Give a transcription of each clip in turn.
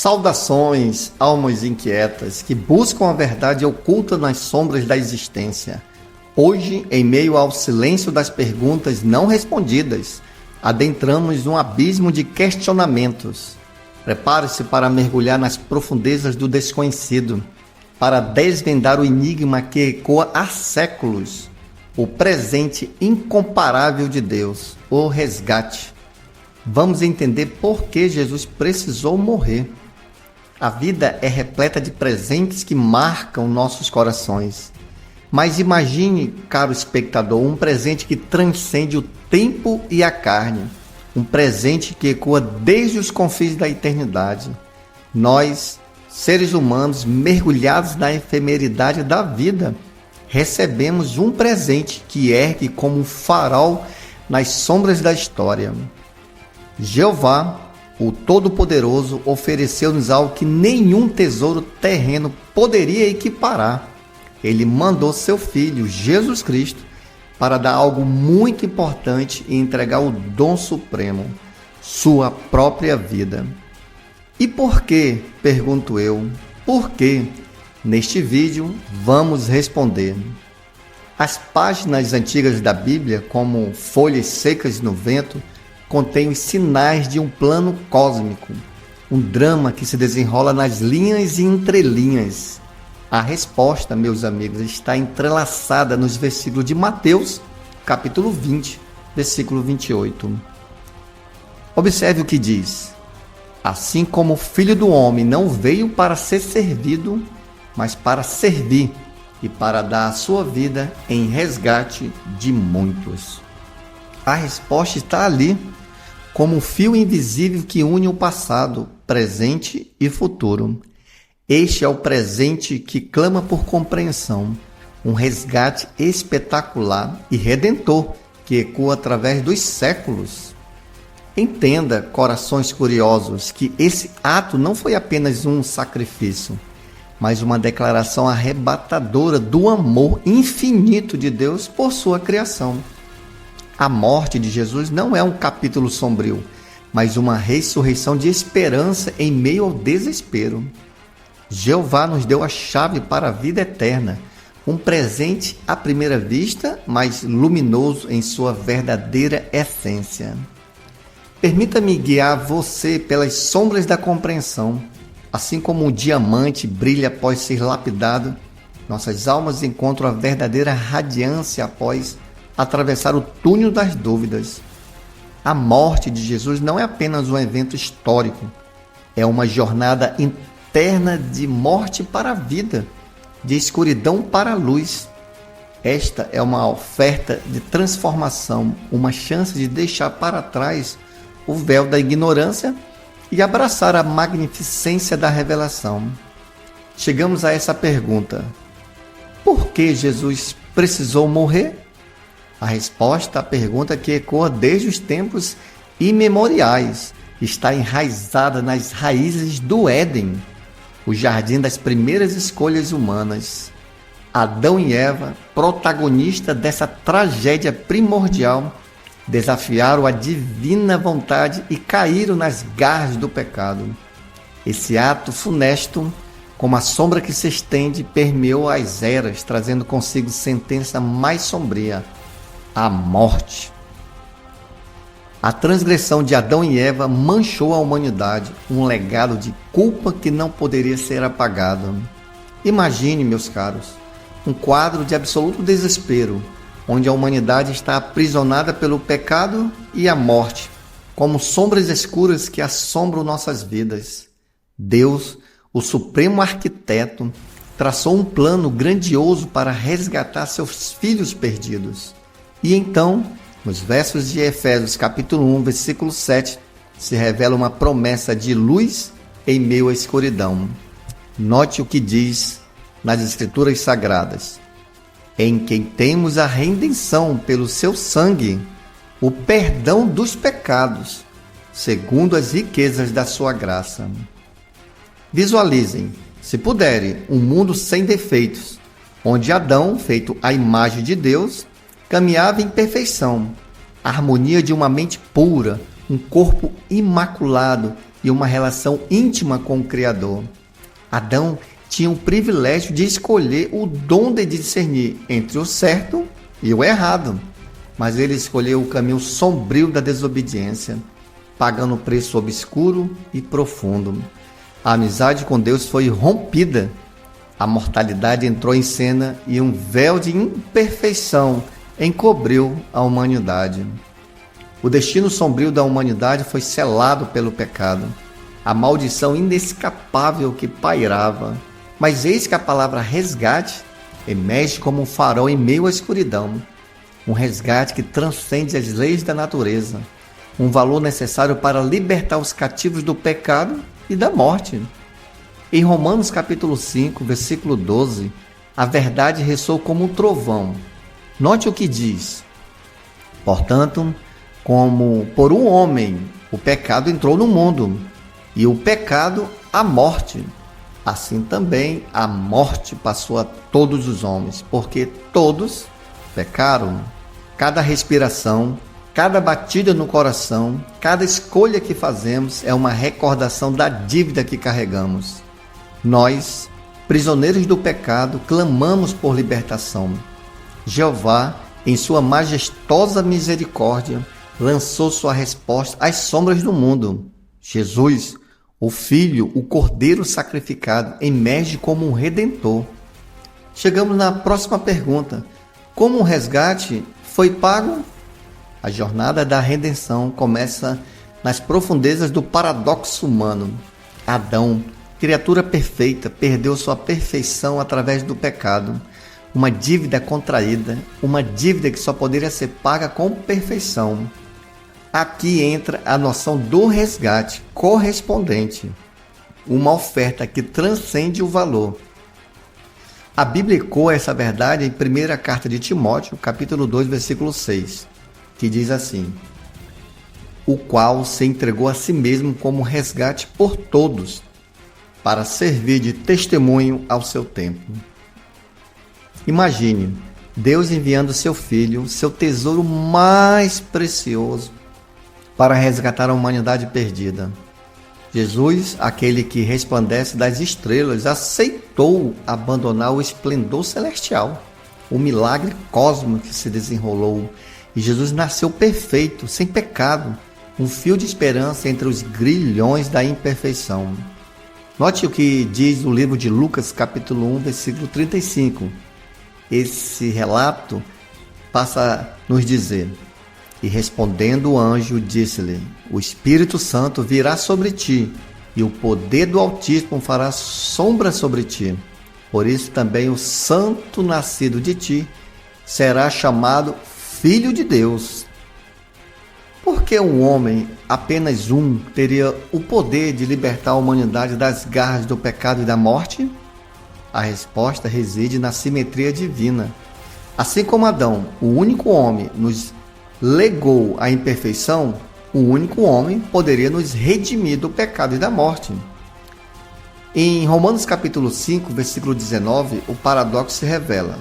Saudações, almas inquietas que buscam a verdade oculta nas sombras da existência. Hoje, em meio ao silêncio das perguntas não respondidas, adentramos um abismo de questionamentos. Prepare-se para mergulhar nas profundezas do desconhecido, para desvendar o enigma que ecoa há séculos, o presente incomparável de Deus, o resgate. Vamos entender por que Jesus precisou morrer. A vida é repleta de presentes que marcam nossos corações. Mas imagine, caro espectador, um presente que transcende o tempo e a carne. Um presente que ecoa desde os confins da eternidade. Nós, seres humanos mergulhados na efemeridade da vida, recebemos um presente que ergue como um farol nas sombras da história. Jeová, o Todo-Poderoso, ofereceu-nos algo que nenhum tesouro terreno poderia equiparar. Ele mandou seu Filho, Jesus Cristo, para dar algo muito importante e entregar o dom supremo, sua própria vida. E por quê? Pergunto eu. Por quê? Neste vídeo, vamos responder. As páginas antigas da Bíblia, como folhas secas no vento, contém os sinais de um plano cósmico, um drama que se desenrola nas linhas e entrelinhas. A resposta, meus amigos, está entrelaçada nos versículos de Mateus, capítulo 20, versículo 28. Observe o que diz: assim como o Filho do Homem não veio para ser servido, mas para servir e para dar a sua vida em resgate de muitos. A resposta está ali, como um fio invisível que une o passado, presente e futuro. Este é o presente que clama por compreensão, um resgate espetacular e redentor que ecoa através dos séculos. Entenda, corações curiosos, que esse ato não foi apenas um sacrifício, mas uma declaração arrebatadora do amor infinito de Deus por sua criação. A morte de Jesus não é um capítulo sombrio, mas uma ressurreição de esperança em meio ao desespero. Jeová nos deu a chave para a vida eterna, um presente à primeira vista, mas luminoso em sua verdadeira essência. Permita-me guiar você pelas sombras da compreensão. Assim como um diamante brilha após ser lapidado, nossas almas encontram a verdadeira radiância após atravessar o túnel das dúvidas. A morte de Jesus não é apenas um evento histórico, é uma jornada interna de morte para a vida, de escuridão para a luz. Esta é uma oferta de transformação, uma chance de deixar para trás o véu da ignorância e abraçar a magnificência da revelação. Chegamos a essa pergunta: por que Jesus precisou morrer? A resposta à pergunta que ecoa desde os tempos imemoriais está enraizada nas raízes do Éden, o jardim das primeiras escolhas humanas. Adão e Eva, protagonistas dessa tragédia primordial, desafiaram a divina vontade e caíram nas garras do pecado. Esse ato funesto, como a sombra que se estende, permeou as eras, trazendo consigo sentença mais sombria: a morte. A transgressão de Adão e Eva manchou a humanidade, um legado de culpa que não poderia ser apagado. Imagine, meus caros, um quadro de absoluto desespero, onde a humanidade está aprisionada pelo pecado e a morte, como sombras escuras que assombram nossas vidas. Deus, o supremo arquiteto, traçou um plano grandioso para resgatar seus filhos perdidos. E então, nos versos de Efésios capítulo 1, versículo 7, se revela uma promessa de luz em meio à escuridão. Note o que diz nas Escrituras Sagradas: em quem temos a redenção pelo seu sangue, o perdão dos pecados, segundo as riquezas da sua graça. Visualizem, se puderem, um mundo sem defeitos, onde Adão, feito à imagem de Deus, caminhava em perfeição, a harmonia de uma mente pura, um corpo imaculado e uma relação íntima com o Criador. Adão tinha o privilégio de escolher o dom de discernir entre o certo e o errado, mas ele escolheu o caminho sombrio da desobediência, pagando preço obscuro e profundo. A amizade com Deus foi rompida, a mortalidade entrou em cena e um véu de imperfeição encobriu a humanidade. O destino sombrio da humanidade foi selado pelo pecado, a maldição inescapável que pairava. Mas eis que a palavra resgate emerge como um farol em meio à escuridão, um resgate que transcende as leis da natureza, um valor necessário para libertar os cativos do pecado e da morte. Em Romanos capítulo 5, versículo 12, a verdade ressoa como um trovão. Note o que diz: portanto, como por um homem o pecado entrou no mundo, e o pecado a morte, assim também a morte passou a todos os homens, porque todos pecaram. Cada respiração, cada batida no coração, cada escolha que fazemos é uma recordação da dívida que carregamos. Nós, prisioneiros do pecado, clamamos por libertação. Jeová, em sua majestosa misericórdia, lançou sua resposta às sombras do mundo. Jesus, o Filho, o Cordeiro sacrificado, emerge como um redentor. Chegamos na próxima pergunta: como o resgate foi pago? A jornada da redenção começa nas profundezas do paradoxo humano. Adão, criatura perfeita, perdeu sua perfeição através do pecado. Uma dívida contraída, uma dívida que só poderia ser paga com perfeição. Aqui entra a noção do resgate correspondente, uma oferta que transcende o valor. A Bíblia ecoa essa verdade em 1ª carta de Timóteo, capítulo 2, versículo 6, que diz assim: o qual se entregou a si mesmo como resgate por todos, para servir de testemunho ao seu tempo. Imagine Deus enviando seu Filho, seu tesouro mais precioso, para resgatar a humanidade perdida. Jesus, aquele que resplandece das estrelas, aceitou abandonar o esplendor celestial, o milagre cósmico que se desenrolou. E Jesus nasceu perfeito, sem pecado, um fio de esperança entre os grilhões da imperfeição. Note o que diz o livro de Lucas, capítulo 1, versículo 35. Esse relato passa a nos dizer: e respondendo o anjo, disse-lhe: o Espírito Santo virá sobre ti, e o poder do Altíssimo fará sombra sobre ti. Por isso também o santo nascido de ti será chamado Filho de Deus. Por que um homem, apenas um, teria o poder de libertar a humanidade das garras do pecado e da morte? A resposta reside na simetria divina. Assim como Adão, o único homem, nos legou a imperfeição, o único homem poderia nos redimir do pecado e da morte. Em Romanos capítulo 5, versículo 19, o paradoxo se revela.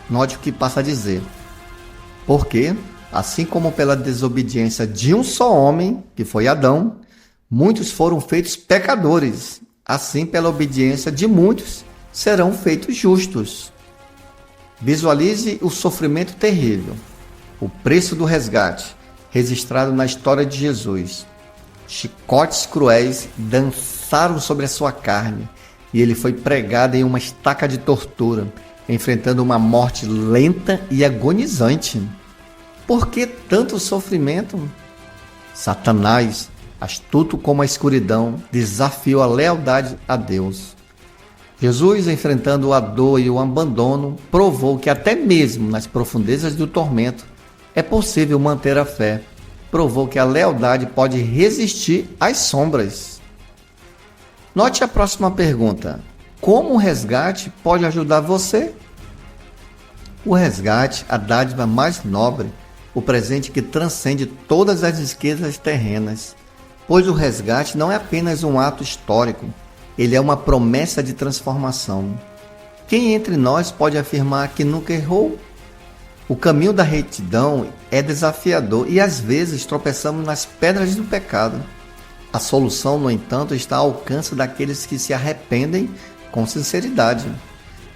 Note o que passa a dizer: porque, assim como pela desobediência de um só homem, que foi Adão, muitos foram feitos pecadores, assim pela obediência de muitos serão feitos justos. Visualize o sofrimento terrível, o preço do resgate, registrado na história de Jesus. Chicotes cruéis dançaram sobre a sua carne e ele foi pregado em uma estaca de tortura, enfrentando uma morte lenta e agonizante. Por que tanto sofrimento? Satanás, astuto como a escuridão, desafiou a lealdade a Deus. Jesus, enfrentando a dor e o abandono, provou que até mesmo nas profundezas do tormento é possível manter a fé. Provou que a lealdade pode resistir às sombras. Note a próxima pergunta: como o resgate pode ajudar você? O resgate, a dádiva mais nobre, o presente que transcende todas as riquezas terrenas, pois o resgate não é apenas um ato histórico, ele é uma promessa de transformação. Quem entre nós pode afirmar que nunca errou? O caminho da retidão é desafiador e às vezes tropeçamos nas pedras do pecado. A solução, no entanto, está ao alcance daqueles que se arrependem com sinceridade.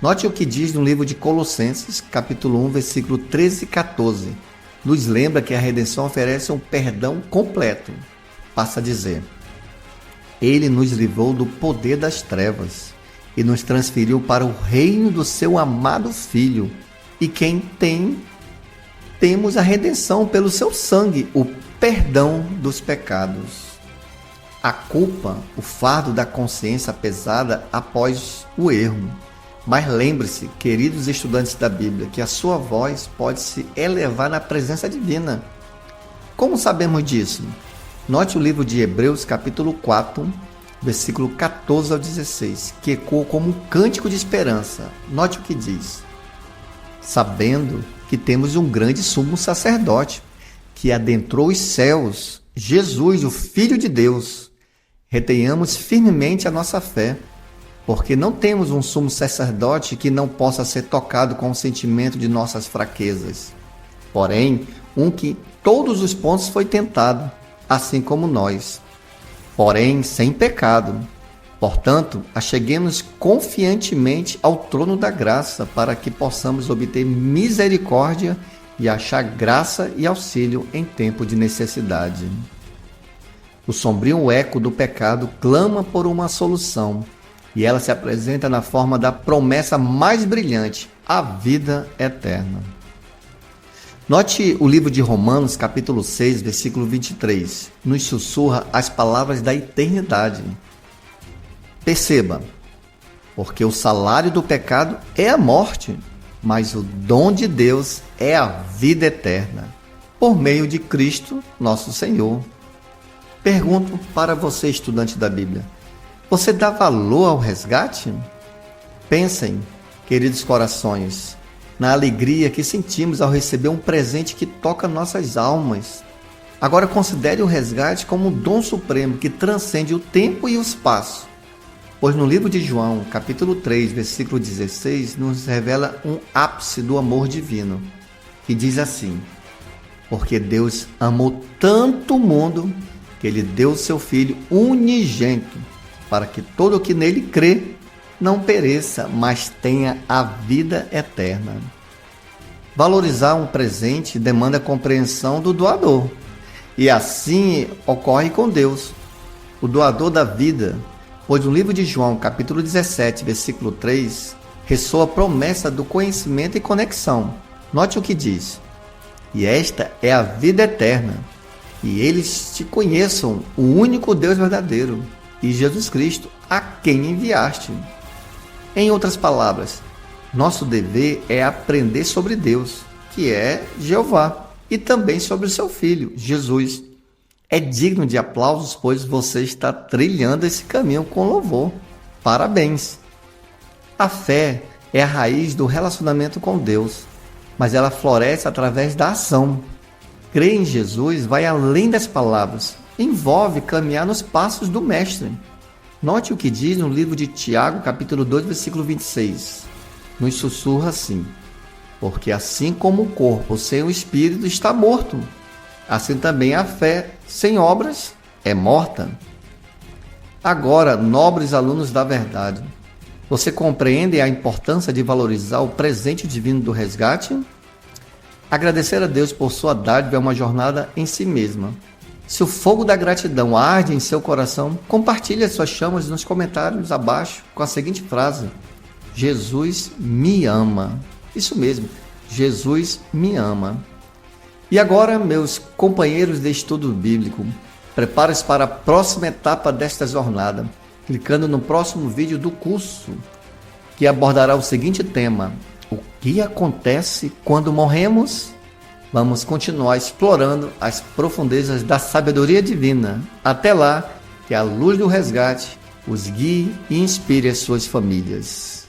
Note o que diz no livro de Colossenses, capítulo 1, versículo 13 e 14. Nos lembra que a redenção oferece um perdão completo. Passa a dizer: Ele nos livrou do poder das trevas e nos transferiu para o reino do seu amado Filho, e quem temos a redenção pelo seu sangue, o perdão dos pecados. A culpa, o fardo da consciência pesada após o erro. Mas lembre-se, queridos estudantes da Bíblia, que a sua voz pode se elevar na presença divina. Como sabemos disso? Note o livro de Hebreus, capítulo 4, versículo 14 ao 16, que ecoa como um cântico de esperança. Note o que diz: Sabendo que temos um grande sumo sacerdote, que adentrou os céus, Jesus, o Filho de Deus, retenhamos firmemente a nossa fé, porque não temos um sumo sacerdote que não possa ser tocado com o sentimento de nossas fraquezas, porém, um que em todos os pontos foi tentado, assim como nós, porém sem pecado. Portanto, acheguemos confiantemente ao trono da graça, para que possamos obter misericórdia e achar graça e auxílio em tempo de necessidade. O sombrio eco do pecado clama por uma solução, e ela se apresenta na forma da promessa mais brilhante, a vida eterna. Note o livro de Romanos, capítulo 6, versículo 23. Nos sussurra as palavras da eternidade. Perceba, porque o salário do pecado é a morte, mas o dom de Deus é a vida eterna, por meio de Cristo, nosso Senhor. Pergunto para você, estudante da Bíblia: você dá valor ao resgate? Pensem, queridos corações, na alegria que sentimos ao receber um presente que toca nossas almas. Agora considere o resgate como um dom supremo que transcende o tempo e o espaço. Pois no livro de João, capítulo 3, versículo 16, nos revela um ápice do amor divino, que diz assim: Porque Deus amou tanto o mundo, que Ele deu o seu Filho unigênito, para que todo o que nele crê não pereça, mas tenha a vida eterna. Valorizar um presente demanda a compreensão do doador, e assim ocorre com Deus, o doador da vida. Pois no livro de João, capítulo 17, versículo 3, ressoa a promessa do conhecimento e conexão. Note o que diz: E esta é a vida eterna, e eles te conheçam, o único Deus verdadeiro, e Jesus Cristo, a quem enviaste. Em outras palavras, nosso dever é aprender sobre Deus, que é Jeová, e também sobre o seu Filho, Jesus. É digno de aplausos, pois você está trilhando esse caminho com louvor. Parabéns! A fé é a raiz do relacionamento com Deus, mas ela floresce através da ação. Crer em Jesus vai além das palavras, envolve caminhar nos passos do Mestre. Note o que diz no livro de Tiago, capítulo 2, versículo 26. Nos sussurra assim: Porque assim como o corpo sem o espírito está morto, assim também a fé sem obras é morta. Agora, nobres alunos da verdade, você compreende a importância de valorizar o presente divino do resgate? Agradecer a Deus por sua dádiva é uma jornada em si mesma. Se o fogo da gratidão arde em seu coração, compartilhe as suas chamas nos comentários abaixo com a seguinte frase: Jesus me ama. Isso mesmo, Jesus me ama. E agora, meus companheiros de estudo bíblico, prepare-se para a próxima etapa desta jornada, clicando no próximo vídeo do curso, que abordará o seguinte tema: o que acontece quando morremos? Vamos continuar explorando as profundezas da sabedoria divina. Até lá, que a luz do resgate os guie e inspire as suas famílias.